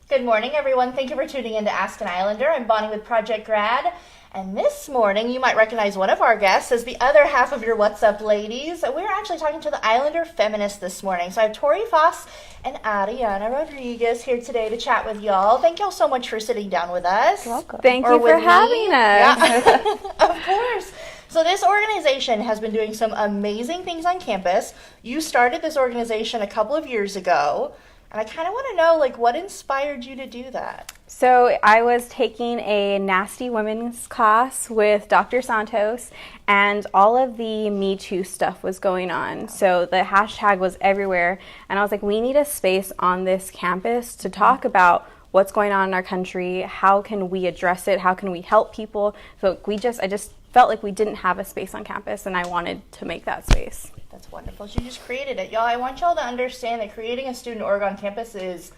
Good morning, everyone. Thank you for tuning in to Ask an Islander. I'm Bonnie with Project Grad. And this morning, you might recognize one of our guests as the other half of your What's Up ladies. We're actually talking to the Islander Feminists this morning. So I have Tori Foss and Ariana Rodriguez here today to chat with y'all. Thank y'all so much for sitting down with us. You're welcome. Thank you for having us. Yeah. Of course. So this organization has been doing some amazing things on campus. You started this organization a couple of years ago. And I kind of want to know, what inspired you to do that? So I was taking a nasty women's class with Dr. Santos, and all of the Me Too stuff was going on. So the hashtag was everywhere, and I was like, we need a space on this campus to talk about what's going on in our country. How can we address it? How can we help people? So I just felt like we didn't have a space on campus, and I wanted to make that space. That's wonderful. So you just created it. Y'all, I want y'all to understand that creating a student org on campus is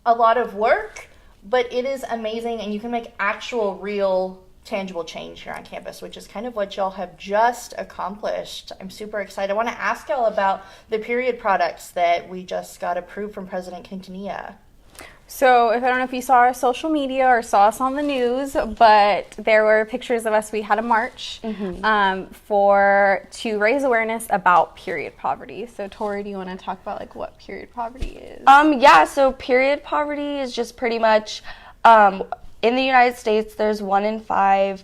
a lot of work, but it is amazing, and you can make actual, real, tangible change here on campus, which is kind of what y'all have just accomplished. I'm super excited. I want to ask y'all about the period products that we just got approved from President Quintanilla. So I don't know if you saw our social media or saw us on the news, but there were pictures of us. We had a march to raise awareness about period poverty. So Tori, do you want to talk about what period poverty is? So period poverty is just pretty much in the United States, there's 1 in 5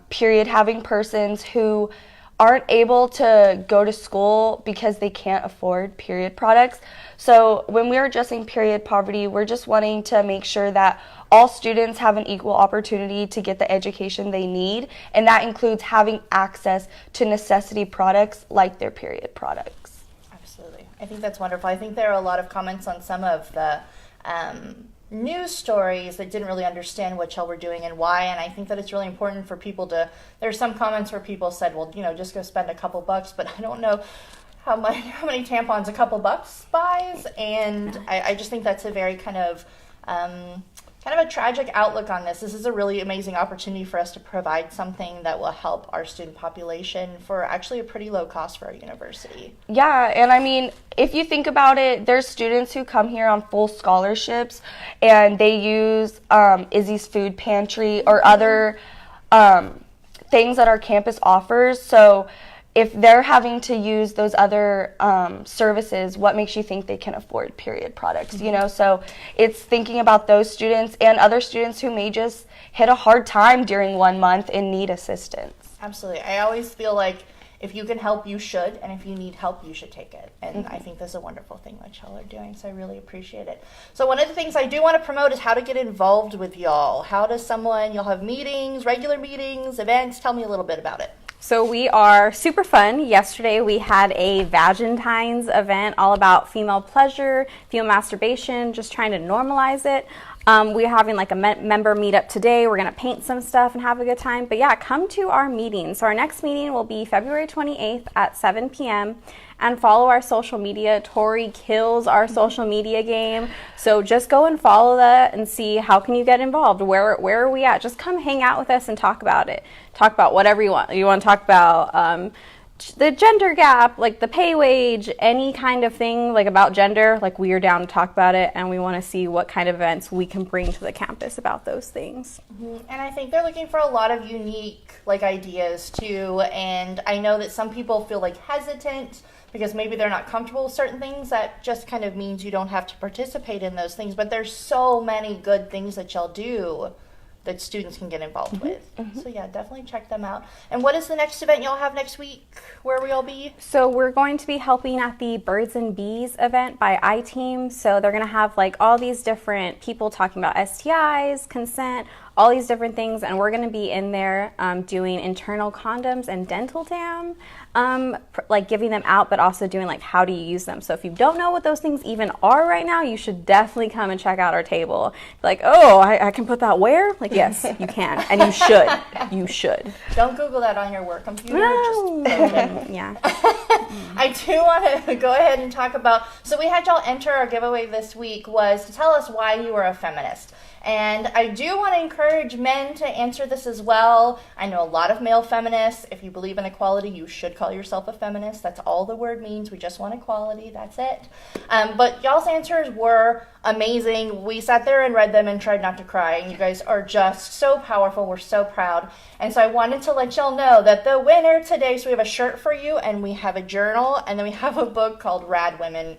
period having persons who aren't able to go to school because they can't afford period products. So when we're addressing period poverty, we're just wanting to make sure that all students have an equal opportunity to get the education they need, and that includes having access to necessity products like their period products. Absolutely. I think that's wonderful. I think there are a lot of comments on some of the news stories that didn't really understand what y'all were doing and why, and I think that it's really important for people to, there's some comments where people said, well, just go spend a couple bucks, but I don't know how many tampons a couple bucks buys, and I just think that's a very kind of a tragic outlook on this. This is a really amazing opportunity for us to provide something that will help our student population for actually a pretty low cost for our university. Yeah, and I mean, if you think about it, there's students who come here on full scholarships, and they use Izzy's Food Pantry or other things that our campus offers. So if they're having to use those other services, what makes you think they can afford period products? So it's thinking about those students and other students who may just hit a hard time during 1 month and need assistance. Absolutely. I always feel like if you can help, you should, and if you need help, you should take it. And I think this is a wonderful thing that y'all are doing, so I really appreciate it. So one of the things I do want to promote is how to get involved with y'all. How does y'all have meetings, regular meetings, events? Tell me a little bit about it. So we are super fun. Yesterday we had a Valentine's event all about female pleasure, female masturbation, just trying to normalize it. We're having a member meetup today. We're going to paint some stuff and have a good time. But yeah, come to our meeting. So our next meeting will be February 28th at 7 p.m. And follow our social media. Tori kills our social media game. So just go and follow that and see how can you get involved. Where are we at? Just come hang out with us and talk about it. Talk about whatever you want. You want to talk about the gender gap, the pay wage, any kind of thing about gender, we are down to talk about it, and we want to see what kind of events we can bring to the campus about those things. And I think they're looking for a lot of unique ideas too, and I know that some people feel hesitant because maybe they're not comfortable with certain things. That just kind of means you don't have to participate in those things, but there's so many good things that y'all do that students can get involved with. So yeah, definitely check them out. And what is the next event y'all have next week? Where will y'all be? So we're going to be helping at the Birds and Bees event by iTeam. So they're going to have all these different people talking about STIs, consent, all these different things, and we're going to be in there doing internal condoms and dental dam, giving them out, but also doing how do you use them. So if you don't know what those things even are right now, you should definitely come and check out our table. I can put that where? Yes, you can, and you should. You should. Don't Google that on your work computer. No. Yeah. I do want to go ahead and talk about, so we had y'all enter our giveaway this week was to tell us why you were a feminist. And I do want to encourage encourage men to answer this as well. I know a lot of male feminists. If you believe in equality, you should call yourself a feminist. That's all the word means. We just want equality. That's it. But y'all's answers were amazing. We sat there and read them and tried not to cry. And you guys are just so powerful. We're so proud. And so I wanted to let y'all know that the winner today, so we have a shirt for you, and we have a journal, and then we have a book called Rad Women.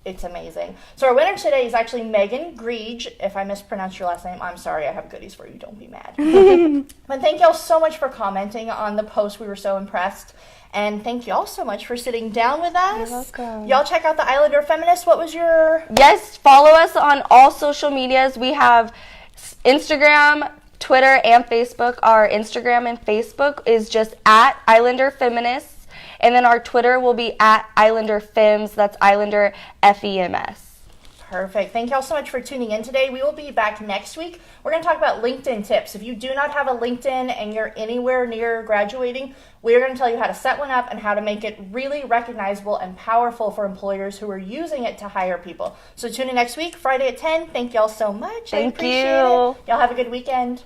It's amazing. So our winner today is actually Megan Greege. If I mispronounced your last name, I'm sorry. I have goodies for you. Don't be mad. But thank y'all so much for commenting on the post. We were so impressed. And thank y'all so much for sitting down with us. You're welcome. Y'all check out the Islander Feminists. What was your... Yes, follow us on all social medias. We have Instagram, Twitter, and Facebook. Our Instagram and Facebook is just at Islander Feminists. And then our Twitter will be at Islander Fems. That's Islander FEMS. Perfect. Thank y'all so much for tuning in today. We will be back next week. We're going to talk about LinkedIn tips. If you do not have a LinkedIn and you're anywhere near graduating, we're going to tell you how to set one up and how to make it really recognizable and powerful for employers who are using it to hire people. So tune in next week, Friday at 10. Thank y'all so much. Thank I appreciate you. it. Y'all have a good weekend.